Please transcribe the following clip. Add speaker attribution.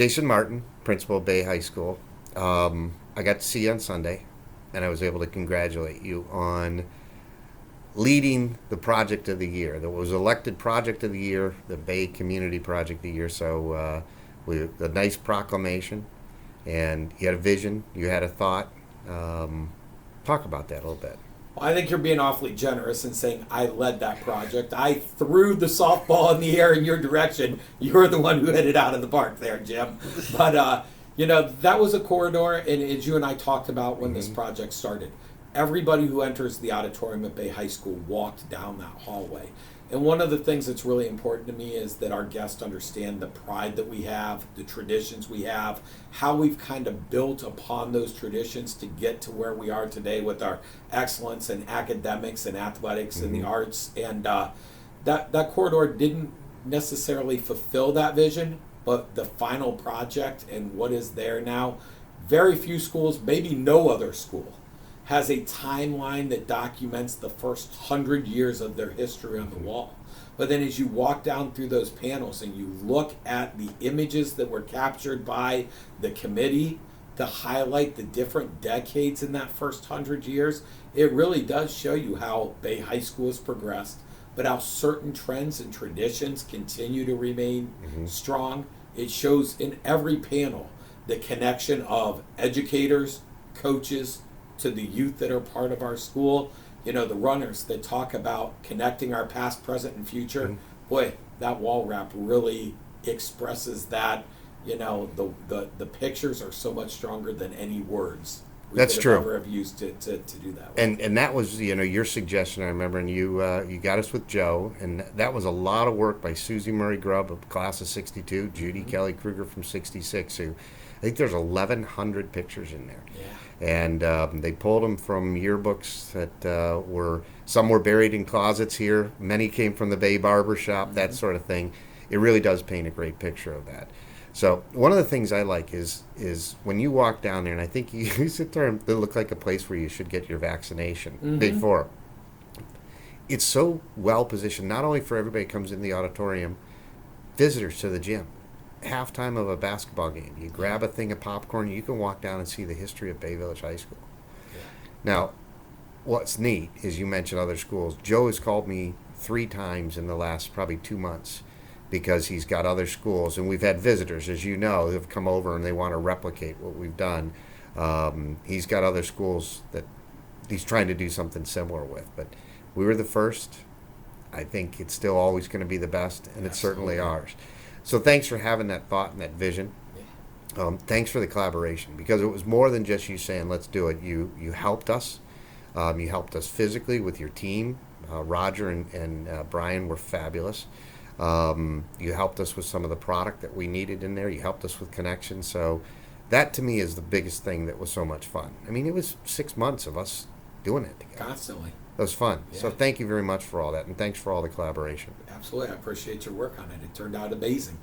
Speaker 1: Jason Martin, principal of Bay High School. I got to see you on Sunday, and I was able to congratulate you on leading the project of the year. That was elected project of the year, the Bay Community Project of the Year. So a nice proclamation, and you had a vision, you had a thought. Talk about that a little bit.
Speaker 2: Well, I think you're being awfully generous in saying I led that project. I threw the softball in the air in your direction. You're the one who hit it out of the park there, Jim. But, that was a corridor, and as you and I talked about when this project started, everybody who enters the auditorium at Bay High School walked down that hallway. And one of the things that's really important to me is that our guests understand the pride that we have, the traditions we have, how we've kind of built upon those traditions to get to where we are today with our excellence in academics and athletics and the arts. And that corridor didn't necessarily fulfill that vision, but the final project and what is there now, very few schools, maybe no other school, has a timeline that documents the first 100 years of their history on the wall. But then as you walk down through those panels and you look at the images that were captured by the committee to highlight the different decades in that first 100 years, it really does show you how Bay High School has progressed, but how certain trends and traditions continue to remain strong. It shows in every panel the connection of educators, coaches, to the youth that are part of our school, the runners that talk about connecting our past, present, and future. Boy, that wall wrap really expresses that. The pictures are so much stronger than any words
Speaker 1: That's
Speaker 2: could
Speaker 1: true.
Speaker 2: ever have used to do that.
Speaker 1: And that was your suggestion. I remember, and you got us with Joe, and that was a lot of work by Susie Murray Grubb of class of '62, Judy Kelly Kruger from '66. Who I think there's 1,100 pictures in there.
Speaker 2: Yeah.
Speaker 1: And they pulled them from yearbooks that some were buried in closets here. Many came from the Bay Barber Shop, that sort of thing. It really does paint a great picture of that. So one of the things I like is when you walk down there, and I think you use a term that look like a place where you should get your vaccination before. It's so well positioned, not only for everybody who comes in the auditorium, visitors to the gym. Halftime of a basketball game, you grab a thing of popcorn, you can walk down and see the history of Bay Village High School.
Speaker 2: Yeah.
Speaker 1: Now, what's neat is you mentioned other schools. Joe has called me 3 times in the last probably 2 months because he's got other schools, and we've had visitors, as you know, who have come over and they want to replicate what we've done. He's got other schools that he's trying to do something similar with, but we were the first. I think it's still always going to be the best, and it's certainly ours. So thanks for having that thought and that vision. Thanks for the collaboration, because it was more than just you saying, let's do it. You helped us. You helped us physically with your team. Roger and Brian were fabulous. You helped us with some of the product that we needed in there. You helped us with connections. So that, to me, is the biggest thing that was so much fun. I mean, it was 6 months of us doing it together.
Speaker 2: Constantly.
Speaker 1: It was fun.
Speaker 2: Yeah.
Speaker 1: So thank you very much for all that, and thanks for all the collaboration.
Speaker 2: Absolutely. I appreciate your work on it. It turned out amazing.